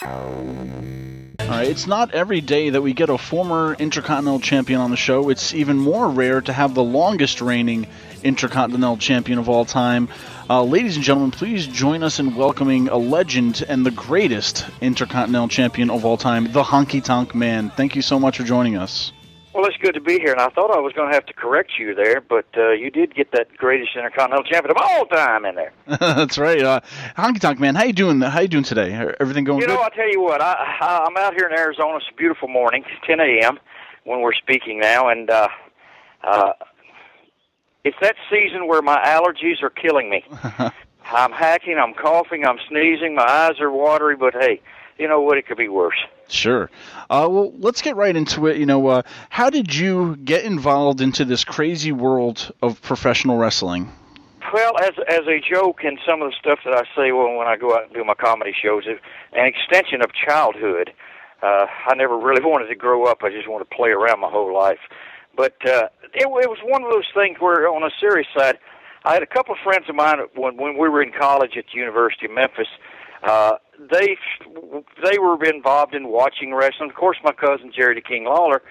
All right, it's not every day that we get a former Intercontinental Champion on the show. It's even more rare to have the longest reigning Intercontinental Champion of all time. Ladies and gentlemen, please join us in welcoming a legend and the greatest Intercontinental Champion of all time, the Honky Tonk Man. Thank you so much for joining us. Well, it's good to be here, and I thought I was going to have to correct you there, but you did get that greatest Intercontinental Champion of all time in there. That's right. Honky Tonk Man, how you doing? How you doing today? Everything going good? You know, I'll tell you what, I'm out here in Arizona. It's a beautiful morning, 10 a.m. when we're speaking now, and it's that season where my allergies are killing me. I'm hacking, I'm coughing, I'm sneezing, my eyes are watery, but hey, you know what, it could be worse. Sure. Well, let's get right into it. You know, how did you get involved into this crazy world of professional wrestling? Well, as a joke, and some of the stuff that I say when I go out and do my comedy shows, is an extension of childhood. I never really wanted to grow up. I just wanted to play around my whole life. But it was one of those things where, on a serious side, I had a couple of friends of mine when we were in college at the University of Memphis. They were involved in watching wrestling. Of course, my cousin Jerry the King Lawler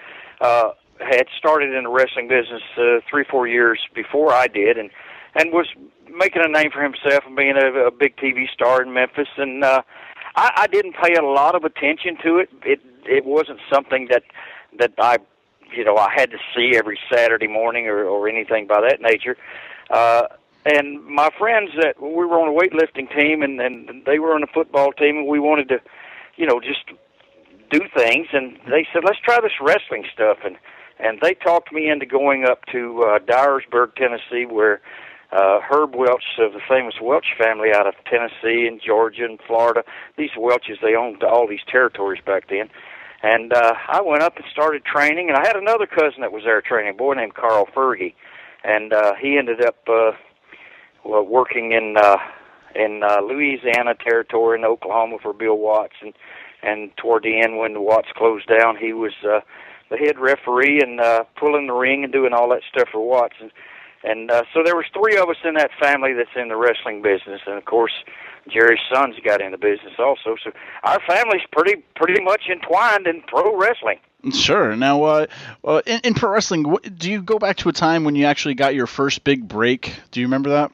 had started in the wrestling business 3-4 years before I did, and was making a name for himself and being a big TV star in Memphis. And I didn't pay a lot of attention to it. It wasn't something that I had to see every Saturday morning or anything by that nature. And my friends, that we were on a weightlifting team, and they were on a football team, and we wanted to, just do things. And they said, let's try this wrestling stuff. And they talked me into going up to Dyersburg, Tennessee, where Herb Welch of the famous Welch family out of Tennessee and Georgia and Florida, these Welches, they owned all these territories back then. And I went up and started training, and I had another cousin that was there training, a boy named Carl Fergie. And he ended up working in Louisiana territory in Oklahoma for Bill Watts, and toward the end when the Watts closed down, he was the head referee and pulling the ring and doing all that stuff for Watts. And so there was 3 of us in that family that's in the wrestling business, and of course Jerry's sons got in the business also. So our family's pretty much entwined in pro wrestling. Sure. Now, in pro wrestling, do you go back to a time when you actually got your first big break? Do you remember that?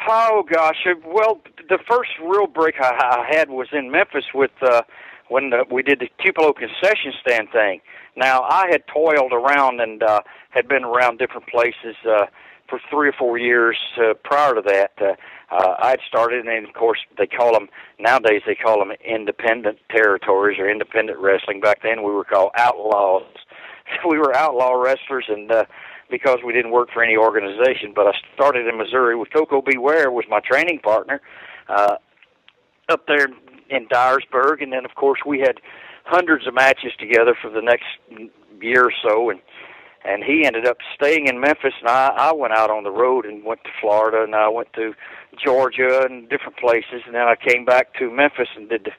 Oh, gosh. Well, the first real break I had was in Memphis with when we did the Tupelo concession stand thing. Now, I had toiled around and had been around different places for 3 or 4 years prior to that. I'd started, and of course, nowadays they call them independent territories or independent wrestling. Back then we were called outlaws. We were outlaw wrestlers, and because we didn't work for any organization. But I started in Missouri with Coco Beware was my training partner up there in Dyersburg, and then of course we had hundreds of matches together for the next year or so, and he ended up staying in Memphis, and I went out on the road and went to Florida, and I went to Georgia and different places, and then I came back to Memphis and did the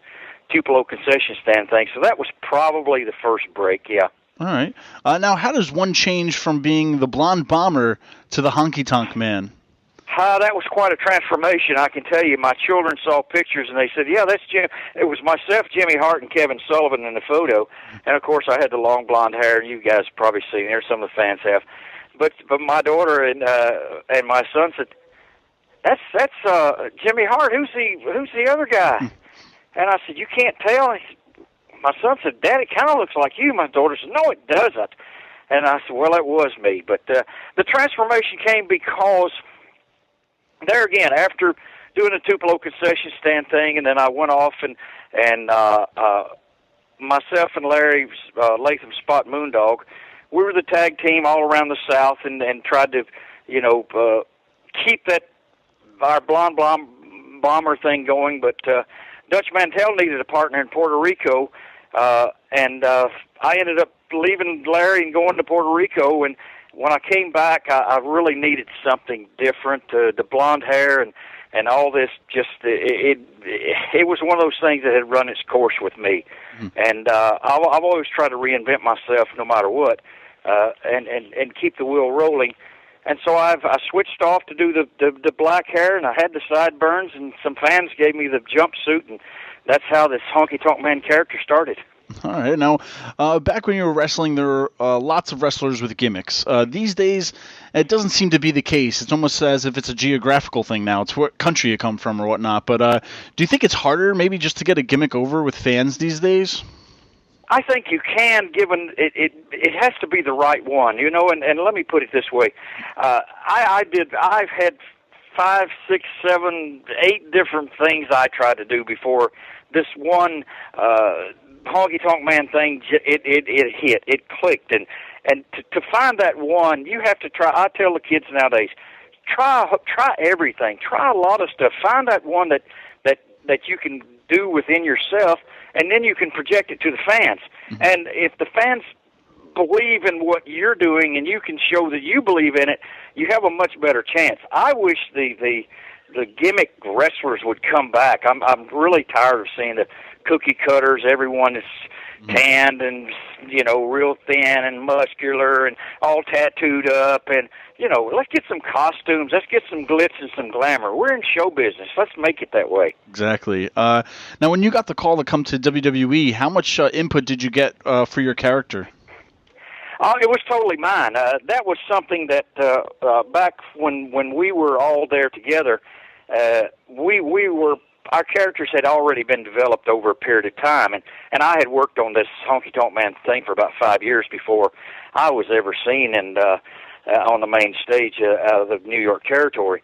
Tupelo concession stand thing. So that was probably the first break, yeah. All right. Now, how does one change from being the Blonde Bomber to the Honky Tonk Man? That was quite a transformation, I can tell you. My children saw pictures, and they said, yeah, that's Jim. It was myself, Jimmy Hart, and Kevin Sullivan in the photo. And, of course, I had the long blonde hair, and you guys probably seen it. Some of the fans have. But my daughter and my son said, that's Jimmy Hart. Who's the other guy? And I said, you can't tell. My son said, Dad, it kind of looks like you. My daughter said, no, it doesn't. And I said, well, it was me. But the transformation came because there again, after doing the Tupelo concession stand thing, and then I went off and myself and Larry Latham Spot Moondog, we were the tag team all around the South and tried to, keep that our blonde bomber thing going. But Dutch Mantell needed a partner in Puerto Rico, and I ended up leaving Larry and going to Puerto Rico. And when I came back, I really needed something different. The blonde hair and all this, just it was one of those things that had run its course with me. And I've always tried to reinvent myself no matter what, and keep the wheel rolling. And so I switched off to do the black hair, and I had the sideburns, and some fans gave me the jumpsuit, and that's how this Honky Tonk Man character started. All right. Now, back when you were wrestling, there were lots of wrestlers with gimmicks. These days, it doesn't seem to be the case. It's almost as if it's a geographical thing now. It's what country you come from or whatnot. But do you think it's harder maybe just to get a gimmick over with fans these days? I think you can, given it has to be the right one, you know. And let me put it this way: I've had 5, 6, 7, 8 different things I tried to do before this one Honky Tonk Man thing. It hit, it clicked, and to find that one, you have to try. I tell the kids nowadays, try everything, try a lot of stuff. Find that one that you can do within yourself, and then you can project it to the fans. Mm-hmm. And if the fans believe in what you're doing, and you can show that you believe in it, you have a much better chance. I wish the gimmick wrestlers would come back. I'm really tired of seeing the cookie cutters. Everyone is tanned and, you know, real thin and muscular and all tattooed up. And, you know, let's get some costumes. Let's get some glitz and some glamour. We're in show business. Let's make it that way. Exactly. Now, when you got the call to come to WWE, how much input did you get for your character? It was totally mine. That was something that back when we were all there together, our characters had already been developed over a period of time, and I had worked on this Honky Tonk Man thing for about 5 years before I was ever seen on the main stage out of the New York territory.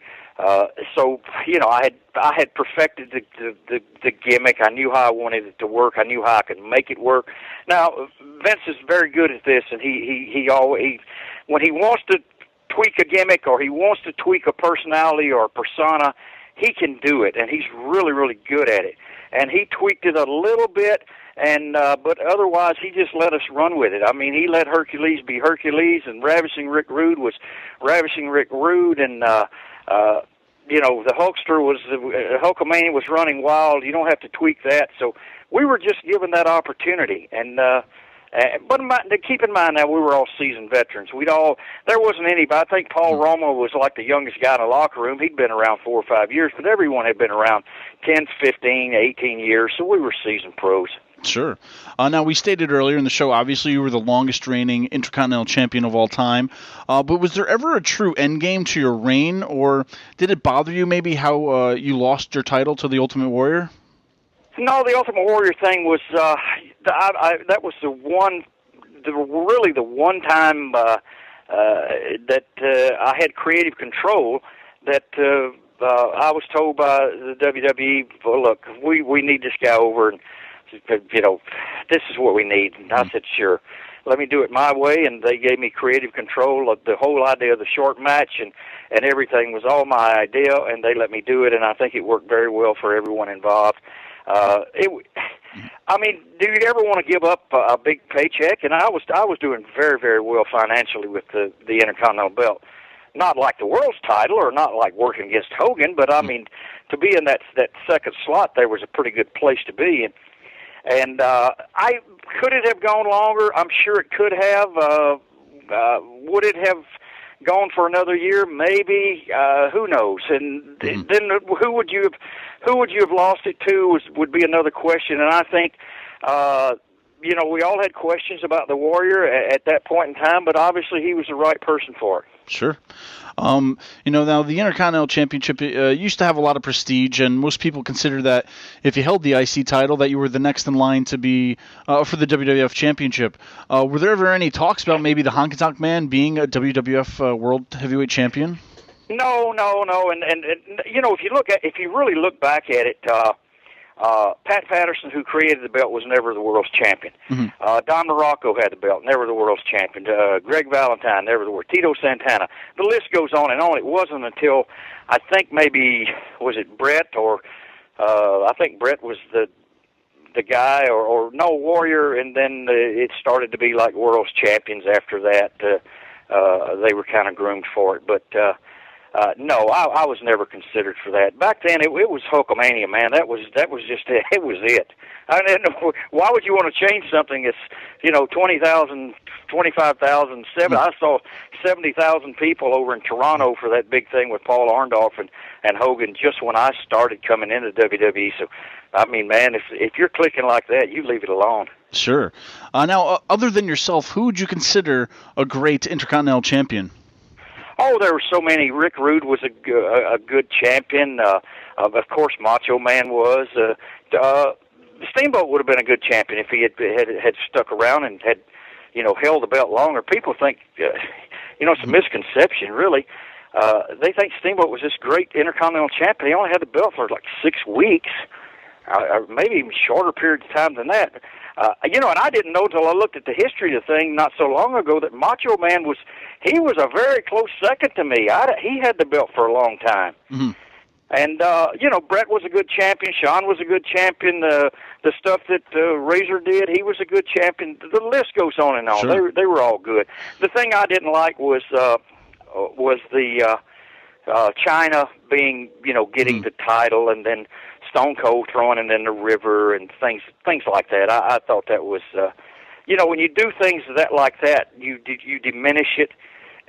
So, you know, I had perfected the gimmick. I knew how I wanted it to work. I knew how I could make it work. Now, Vince is very good at this, and he always, when he wants to tweak a gimmick or he wants to tweak a personality or a persona, he can do it, and he's really, really good at it. And he tweaked it a little bit, and but otherwise he just let us run with it. I mean, he let Hercules be Hercules, and Ravishing Rick Rude was Ravishing Rick Rude, and you know, the Hulkster was Hulkamania was running wild. You don't have to tweak that. So we were just given that opportunity, and but keep in mind now we were all seasoned veterans. There wasn't anybody. I think Paul Roma was like the youngest guy in the locker room. He'd been around 4 or 5 years, but everyone had been around 10, 15, 18 years. So we were seasoned pros. Sure. Now, we stated earlier in the show, obviously, you were the longest reigning Intercontinental Champion of all time. But was there ever a true end game to your reign, or did it bother you maybe how you lost your title to the Ultimate Warrior? No, the Ultimate Warrior thing was that was the one time that I had creative control. That I was told by the WWE, well, look, we need this guy over, and you know, this is what we need. And I said, sure, let me do it my way. And they gave me creative control of the whole idea of the short match, and everything was all my idea, and they let me do it, and I think it worked very well for everyone involved. I mean, do you ever want to give up a big paycheck? And I was doing very, very well financially with the Intercontinental belt. Not like the world's title, or not like working against Hogan, but I mean, to be in that second slot there was a pretty good place to be. And could it have gone longer? I'm sure it could have. Would it have gone for another year? Maybe. Who knows? And then who would you have lost it to would be another question. And I think, you know, we all had questions about the Warrior at that point in time, but obviously he was the right person for it. Sure. You know, now the Intercontinental Championship used to have a lot of prestige, and most people consider that if you held the IC title, that you were the next in line to be for the WWF Championship. Were there ever any talks about maybe the Honky Tonk Man being a WWF World Heavyweight Champion? No, and you know, if you really look back at it, Pat Patterson, who created the belt, was never the world's champion. Mm-hmm. Don Morocco had the belt, never the world's champion. Greg Valentine, never the world. Tito Santana. The list goes on and on. It wasn't until, I think maybe, was it Brett, or I think Brett was the guy, or no, Warrior, and then it started to be like world's champions after that. They were kind of groomed for it, but no, I was never considered for that. Back then, it was Hulkamania, man. That was just it. It was it. I didn't know, why would you want to change something that's, you know, 20,000, 25,000, I saw 70,000 people over in Toronto for that big thing with Paul Orndorff and Hogan just when I started coming into WWE. So I mean, man, if you're clicking like that, you leave it alone. Sure. Now, other than yourself, who would you consider a great Intercontinental Champion? Oh, there were so many. Rick Rude was a good champion. Of course, Macho Man was. Steamboat would have been a good champion if he had stuck around and had, held the belt longer. People think, it's a misconception, really. They think Steamboat was this great Intercontinental champion. He only had the belt for like 6 weeks, maybe even shorter period of time than that. And I didn't know until I looked at the history of the thing not so long ago that Macho Man was a very close second to me. He had the belt for a long time. Mm-hmm. And, Brett was a good champion. Sean was a good champion. The stuff that Razor did, he was a good champion. The list goes on and on. Sure. They were all good. The thing I didn't like was the China being, getting the title, and then Stone Cold throwing it in the river and things like that. I thought that was, when you do things like that, you diminish it,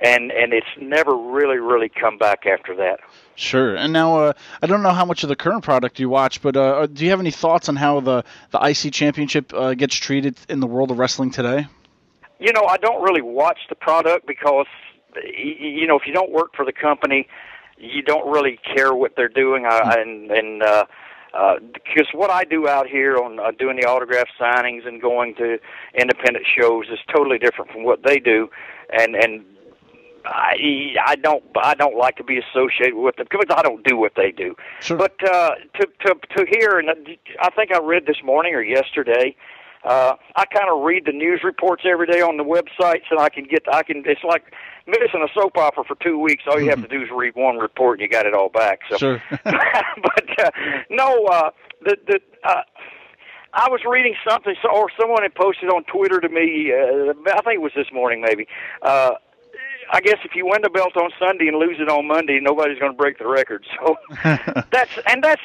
and it's never really come back after that. Sure. And now, I don't know how much of the current product you watch, but do you have any thoughts on how the IC Championship gets treated in the world of wrestling today? I don't really watch the product because, if you don't work for the company, you don't really care what they're doing. Because what I do out here on doing the autograph signings and going to independent shows is totally different from what they do, and I don't like to be associated with them because I don't do what they do. Sure. But to hear, and I think I read this morning or yesterday. I kind of read the news reports every day on the websites, and it's like missing a soap opera for 2 weeks. All you have to do is read one report, and you got it all back. So, sure. but I was reading something, or someone had posted on Twitter to me. I think it was this morning, maybe. I guess if you win the belt on Sunday and lose it on Monday, nobody's going to break the record. So that's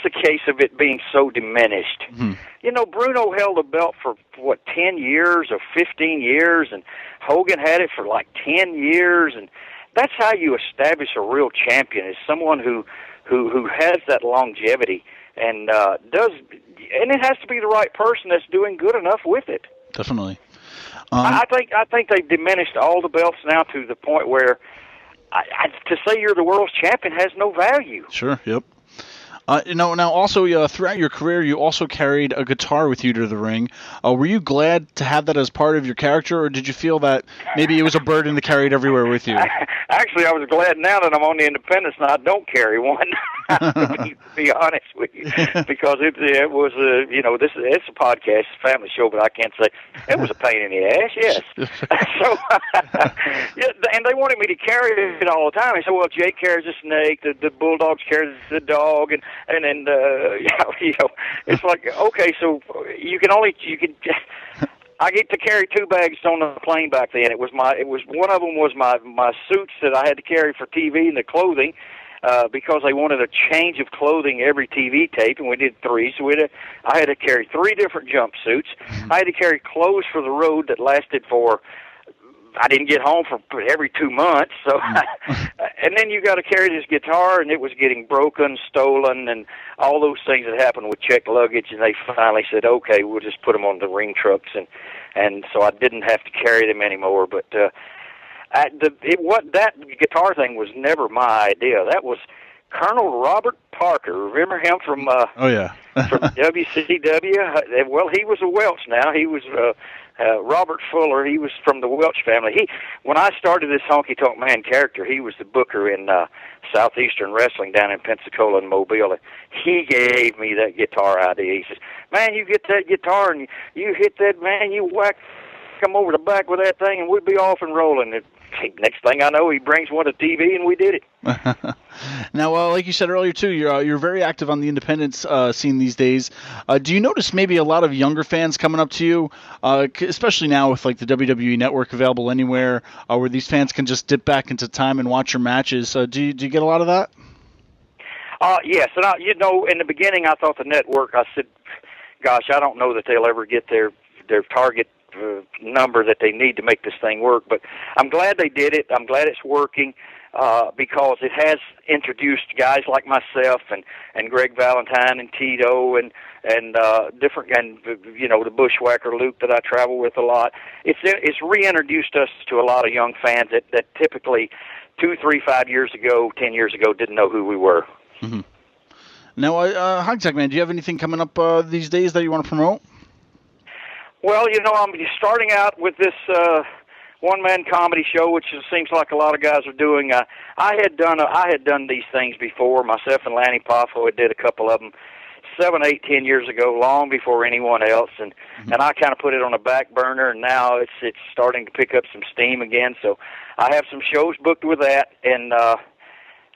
the case of it being so diminished. Mm-hmm. Bruno held the belt for 10 years or 15 years, and Hogan had it for like 10 years, and that's how you establish a real champion, is someone who has that longevity and and it has to be the right person that's doing good enough with it. Definitely. I think they've diminished all the belts now to the point where to say you're the world's champion has no value. Sure. Yep. Now also throughout your career, you also carried a guitar with you to the ring. Were you glad to have that as part of your character, or did you feel that maybe it was a burden to carry it everywhere with you? Actually, I was glad now that I'm on the Independence and I don't carry one. To be honest with you, because it was it's a podcast, it's a family show, but I can't say it was a pain in the ass. Yes. So and they wanted me to carry it all the time. They said, "Well, Jake carries a snake, the Bulldogs carries the dog," and it's like, okay, so you can. I get to carry 2 bags on the plane back then. It was one of them was my suits that I had to carry for TV and the clothing, because they wanted a change of clothing every TV tape, and we did 3. So I had to carry 3 different jumpsuits. I had to carry clothes for the road that lasted for. I didn't get home for every 2 months, so and then you got to carry this guitar, and it was getting broken, stolen, and all those things that happened with checked luggage. And they finally said, "Okay, we'll just put them on the ring trucks," and so I didn't have to carry them anymore. But that guitar thing was never my idea. That was Colonel Robert Parker. Remember him from oh yeah from WCW? Well, he was a Welch now. He was Robert Fuller. He was from the Welch family. When I started this Honky Tonk Man character, he was the booker in Southeastern Wrestling down in Pensacola and Mobile. He gave me that guitar idea. He says, "Man, you get that guitar and you hit that, man, you whack come over the back with that thing, and we'd be off and rolling." And next thing I know, he brings one to TV, and we did it. Now, like you said earlier too, you're very active on the independence scene these days. Do you notice maybe a lot of younger fans coming up to you, especially now with like the WWE Network available anywhere, where these fans can just dip back into time and watch your matches? Do you get a lot of that? Yes, and in the beginning, I thought the network. I said, "Gosh, I don't know that they'll ever get their target number that they need to make this thing work." But I'm glad they did it. I'm glad it's working. because it has introduced guys like myself and Greg Valentine and Tito and different, and the Bushwhacker Luke that I travel with a lot. It's reintroduced us to a lot of young fans that typically 2, 3, 5 years ago, 10 years ago didn't know who we were. Mm-hmm. Now, Honky Tonk Man, do you have anything coming up these days that you want to promote? Well, I'm starting out with this one-man comedy show, which it seems like a lot of guys are doing. I had done these things before. Myself and Lanny Poffo did a couple of them 7, 8, 10 years ago, long before anyone else, and I kind of put it on a back burner, and now it's starting to pick up some steam again. So I have some shows booked with that, and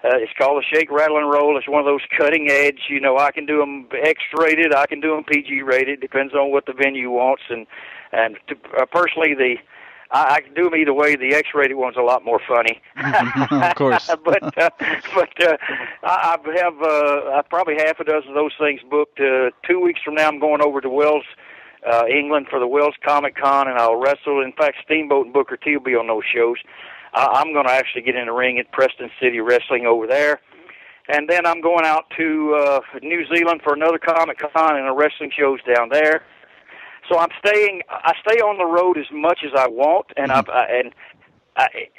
it's called the Shake, Rattle, and Roll. It's one of those cutting edge. I can do them X-rated, I can do them PG-rated. Depends on what the venue wants, and personally, I can do them either way. The X-rated one's a lot more funny. Of course. but I have probably half a dozen of those things booked. 2 weeks from now, I'm going over to Wells, England for the Wells Comic Con, and I'll wrestle. In fact, Steamboat and Booker T will be on those shows. I'm going to actually get in the ring at Preston City Wrestling over there. And then I'm going out to New Zealand for another Comic Con and a wrestling shows down there. So I stay on the road as much as I want, and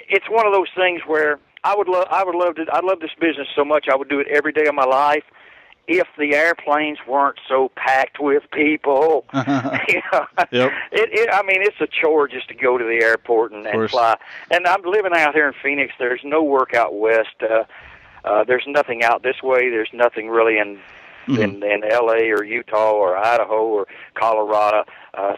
it's one of those things where I'd love this business so much I would do it every day of my life if the airplanes weren't so packed with people. Yep. It's a chore just to go to the airport and fly. And I'm living out here in Phoenix. There's no work out west. There's nothing out this way. There's nothing really in L.A. or Utah or Idaho or Colorado.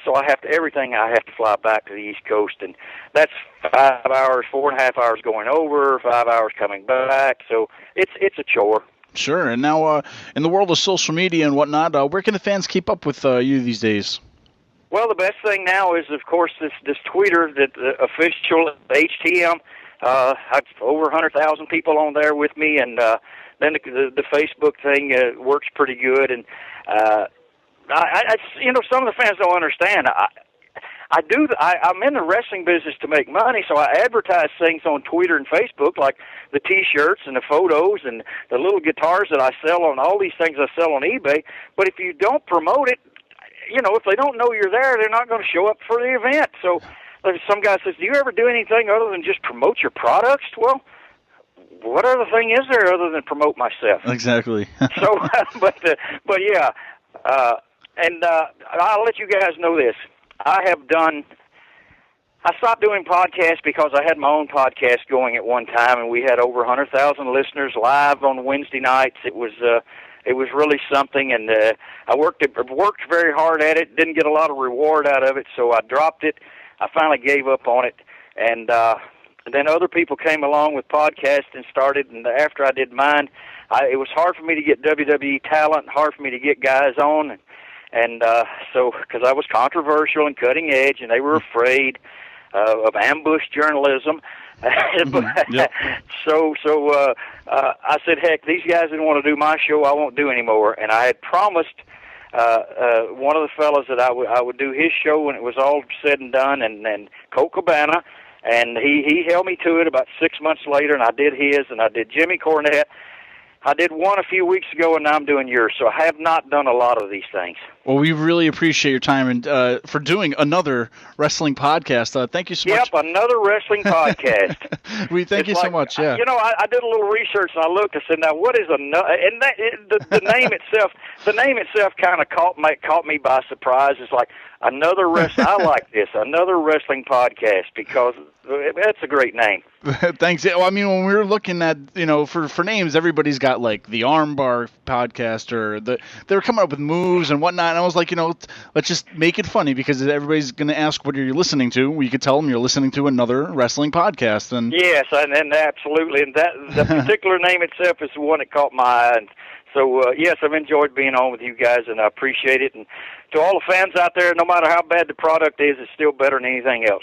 So everything I have to fly back to the East Coast, and that's 5 hours, 4.5 hours going over, 5 hours coming back. So it's a chore. Sure. And now, in the world of social media and whatnot, where can the fans keep up with you these days? Well, the best thing now is, of course, this Twitter, that the official HTM. I've over 100,000 people on there with me, and then the Facebook thing works pretty good. And some of the fans don't understand. I'm in the wrestling business to make money, so I advertise things on Twitter and Facebook, like the T-shirts and the photos and the little guitars that I sell on, all these things I sell on eBay. But if you don't promote it, if they don't know you're there, they're not going to show up for the event. So some guy says, do you ever do anything other than just promote your products? Well, what other thing is there other than promote myself? Exactly. So, but yeah, and I'll let you guys know this. I stopped doing podcasts because I had my own podcast going at one time, and we had over 100,000 listeners live on Wednesday nights. It was really something, and I worked very hard at it. Didn't get a lot of reward out of it, so I dropped it. I finally gave up on it, and then other people came along with podcasts and started. And after I did mine, it was hard for me to get WWE talent, hard for me to get guys on. And so, because I was controversial and cutting edge, and they were afraid of ambush journalism. Yep. So I said, heck, these guys didn't want to do my show, I won't do anymore. And I had promised one of the fellas that I would do his show when it was all said and done, and Colt Cabana, and he held me to it about 6 months later, and I did his, and I did Jimmy Cornette. I did one a few weeks ago, and now I'm doing yours. So I have not done a lot of these things. Well, we really appreciate your time and for doing another wrestling podcast. Thank you so much. Yep, another wrestling podcast. We thank you so much. Yeah. I did a little research, and I looked. I said, "Now, what is another?" And the name itself, kind of caught me by surprise. It's like another wrestling. I like this, another wrestling podcast, because that's a great name. Thanks. Well, I mean, when we were looking at, for names, everybody's got like the Armbar podcast, or they were coming up with moves and whatnot. And I was like, let's just make it funny, because everybody's going to ask what you're listening to. We could tell them you're listening to another wrestling podcast. And yes, and absolutely. And the particular name itself is the one that caught my eye. And so, yes, I've enjoyed being on with you guys, and I appreciate it. And to all the fans out there, no matter how bad the product is, it's still better than anything else.